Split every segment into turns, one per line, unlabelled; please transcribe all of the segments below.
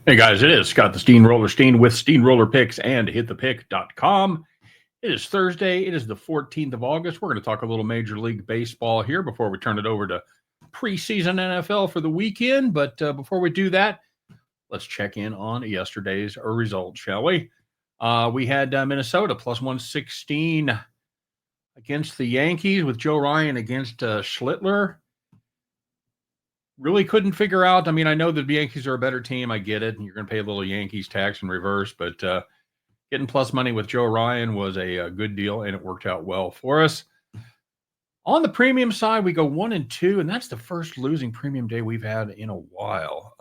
Hey guys, it is Scott the Steamroller Steen with Steamroller Picks and HitThePick.com. It is Thursday. It is the 14th of August. We're going to talk a little Major League Baseball here before we turn it over to preseason NFL for the weekend. But before we do that, let's check in on yesterday's results, shall we? We had Minnesota plus 116 against the Yankees with Joe Ryan against Schlittler. Really couldn't figure out. I mean, I know the Yankees are a better team. I get it. You're going to pay a little Yankees tax in reverse, but getting plus money with Joe Ryan was a good deal, and it worked out well for us. On the premium side, we go 1-2, and that's the first losing premium day we've had in a while.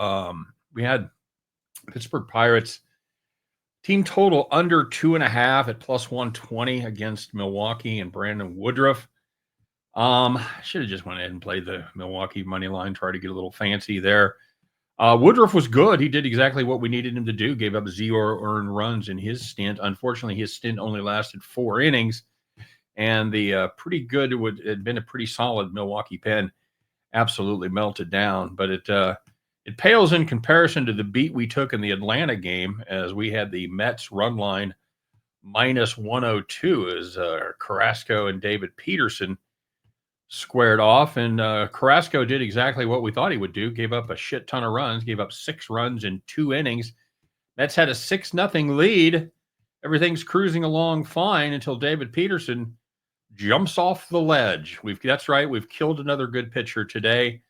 We had Pittsburgh Pirates team total under 2.5 at plus 120 against Milwaukee and Brandon Woodruff. I should have just went ahead and played the Milwaukee money line, try to get a little fancy there. Woodruff was good. He did exactly what we needed him to do. Gave up 0 earned runs in his stint. Unfortunately, his stint only lasted 4 innings, and the pretty good had been a pretty solid Milwaukee pen absolutely melted down. But it pales in comparison to the beat we took in the Atlanta game, as we had the Mets run line minus 102 as Carrasco and David Peterson squared off, and Carrasco did exactly what we thought he would do. Gave up a shit ton of runs, gave up 6 runs in 2 innings. Mets had a 6-0 lead. Everything's cruising along fine until David Peterson jumps off the ledge. That's right, we've killed another good pitcher today,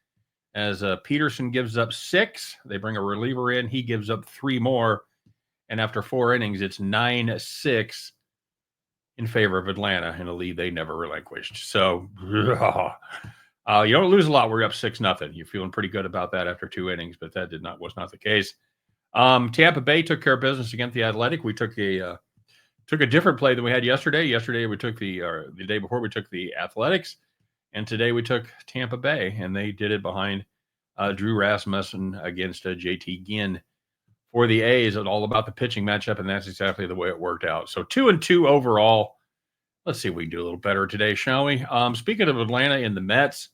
as Peterson gives up 6. They bring a reliever in. He gives up 3 more, and after 4 innings, it's 9-6 in favor of Atlanta in a lead they never relinquished. So you don't lose a lot. We're up 6-0. You're feeling pretty good about that after 2 innings, but that was not the case. Tampa Bay took care of business against the Athletic. We took a different play than we had yesterday. Yesterday we took the day before we took the Athletics, and today we took Tampa Bay, and they did it behind Drew Rasmussen against JT Ginn. For the A's, it's all about the pitching matchup, and that's exactly the way it worked out. So 2-2 overall. Let's see if we can do a little better today, shall we? Speaking of Atlanta and the Mets,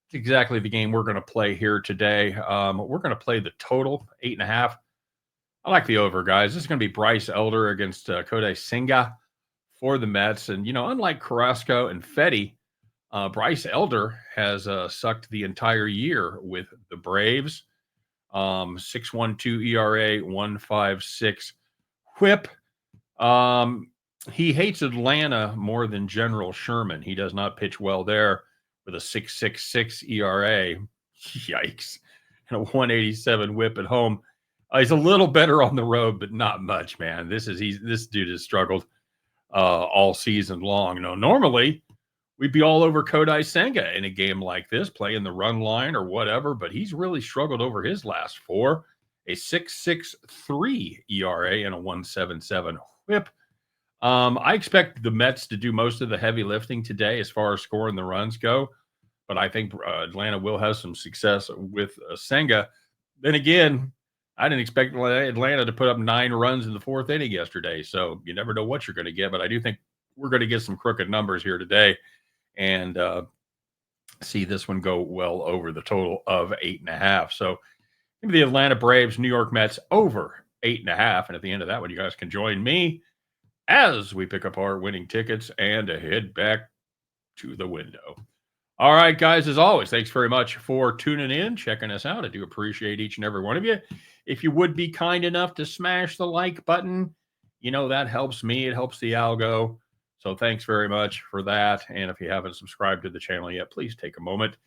it's exactly the game we're going to play here today. We're going to play the total, 8.5. I like the over, guys. This is going to be Bryce Elder against Kodai Senga for the Mets. And, unlike Carrasco and Fetty, Bryce Elder has sucked the entire year with the Braves. 6.12 ERA, 1.56 whip. He hates Atlanta more than General Sherman. He does not pitch well there with a 6.66 ERA. Yikes. And a 1.87 whip at home. He's a little better on the road, but not much, man. This dude has struggled all season long. Normally we'd be all over Kodai Senga in a game like this, playing the run line or whatever, but he's really struggled over his last 4. A 6.63 ERA and a 1.77 whip. I expect the Mets to do most of the heavy lifting today as far as scoring the runs go, but I think Atlanta will have some success with Senga. Then again, I didn't expect Atlanta to put up 9 runs in the 4th inning yesterday, so you never know what you're going to get, but I do think we're going to get some crooked numbers here today and see this one go well over the total of 8.5. So maybe the Atlanta Braves, New York Mets over 8.5. And at the end of that one, you guys can join me as we pick up our winning tickets and head back to the window. All right, guys, as always, thanks very much for tuning in, checking us out. I do appreciate each and every one of you. If you would be kind enough to smash the like button, that helps me. It helps the algo. So thanks very much for that. And if you haven't subscribed to the channel yet, please take a moment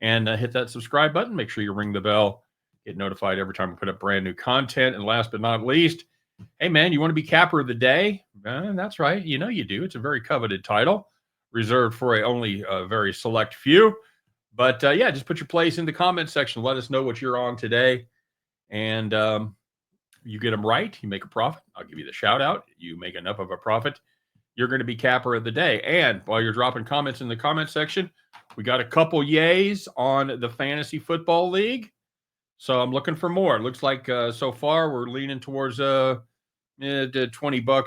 and hit that subscribe button. Make sure you ring the bell. Get notified every time we put up brand new content. And last but not least, hey, man, you want to be Capper of the Day? That's right. You do. It's a very coveted title, reserved for only a very select few. But, just put your place in the comment section. Let us know what you're on today. And you get them right, you make a profit. I'll give you the shout out. You make enough of a profit, you're going to be Capper of the Day. And while you're dropping comments in the comment section, we got a couple yays on the Fantasy Football League. So I'm looking for more. It looks like so far we're leaning towards $20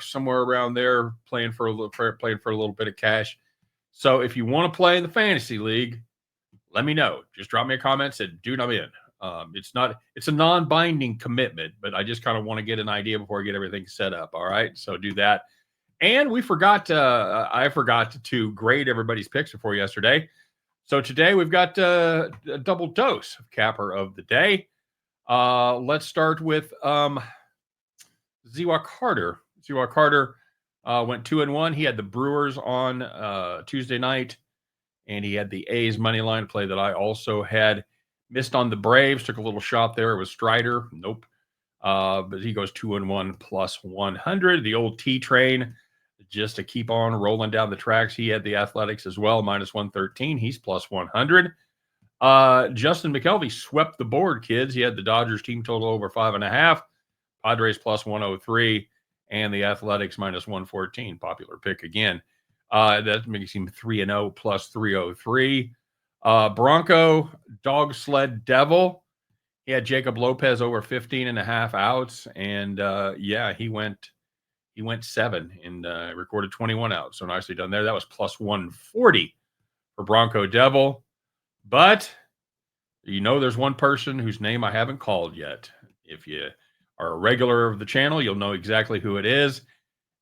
somewhere around there, playing for a little bit of cash. So if you want to play in the Fantasy League, let me know. Just drop me a comment, said, dude, I'm in. It's a non-binding commitment, but I just kind of want to get an idea before I get everything set up. All right. So do that. And I forgot to grade everybody's picks before yesterday. So today we've got a double dose of capper of the day. Let's start with Ziwa Carter. Ziwa Carter went 2-1. He had the Brewers on Tuesday night, and he had the A's money line play that I also had. Missed on the Braves. Took a little shot there. It was Strider. Nope. But he goes 2-1 plus 100. The old T train, just to keep on rolling down the tracks. He had the Athletics as well, minus 113. He's plus 100. Justin McKelvey swept the board, kids. He had the Dodgers team total over 5.5. Padres plus 103, and the Athletics minus 114. Popular pick again. That makes him 3-0 plus 303. Bronco Dog Sled Devil. He had Jacob Lopez over 15.5 outs, and he went 7 and recorded 21 outs. So nicely done there. That was plus 140 for Bronco Devil. But there's one person whose name I haven't called yet. If you are a regular of the channel, you'll know exactly who it is.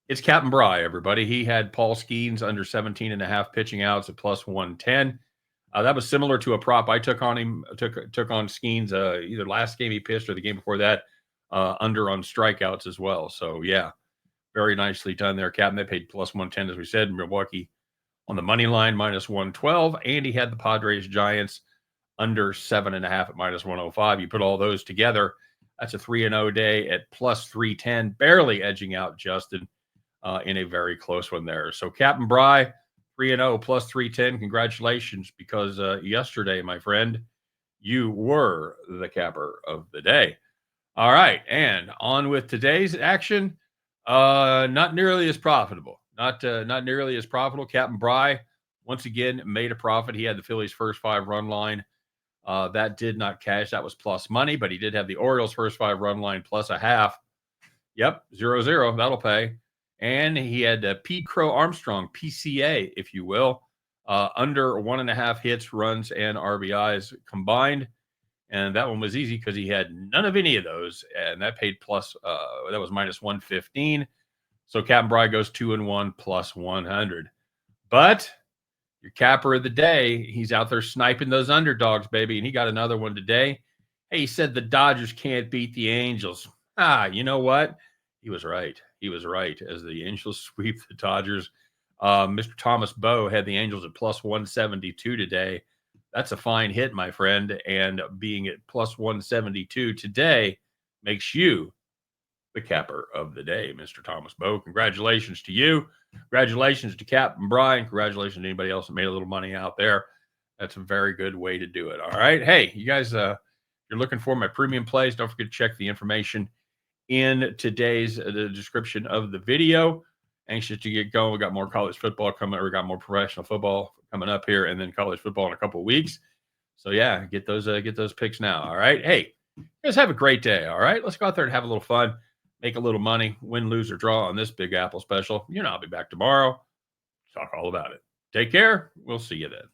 It's Captain Bry, everybody. He had Paul Skeens under 17.5 pitching outs at plus 110. That was similar to a prop I took on him. Took on Skeens either last game he pitched or the game before that, under on strikeouts as well. So yeah, very nicely done there, Captain. They paid plus 110, as we said. Milwaukee on the money line minus 112, and he had the Padres Giants under 7.5 at minus 105. You put all those together, that's a 3-0 day at plus 310, barely edging out Justin in a very close one there. So Captain Bry, 3-0 plus 310. Congratulations, because yesterday, my friend, you were the capper of the day. All right, and on with today's action. Not nearly as profitable. Not nearly as profitable. Captain Bry once again made a profit. He had the Phillies' first 5-run line. That did not cash. That was plus money, but he did have the Orioles' first 5-run line plus a half. Yep, 0-0. That'll pay. And he had Pete Crow Armstrong, PCA, if you will, under 1.5 hits, runs, and RBIs combined. And that one was easy because he had none of any of those. And that paid plus, that was minus 115. So Captain Bry goes 2-1 plus 100. But your capper of the day, he's out there sniping those underdogs, baby. And he got another one today. Hey, he said the Dodgers can't beat the Angels. You know what? He was right. He was right, as the Angels sweep the Dodgers. Mr. Thomas Bowe had the Angels at plus 172 today. That's a fine hit, my friend. And being at plus 172 today makes you the capper of the day, Mr. Thomas Bowe. Congratulations to you. Congratulations to Captain Brian. Congratulations to anybody else that made a little money out there. That's a very good way to do it. All right. Hey, you guys, you're looking for my premium plays. Don't forget to check the information in today's the description of the video. Anxious to get going. We got more college football coming. We got more professional football coming up here, and then college football in a couple of weeks. So yeah, get those picks now. All right. Hey, you guys have a great day. All right. Let's go out there and have a little fun, make a little money, win, lose, or draw on this Big Apple special. I'll be back tomorrow. Talk all about it. Take care. We'll see you then.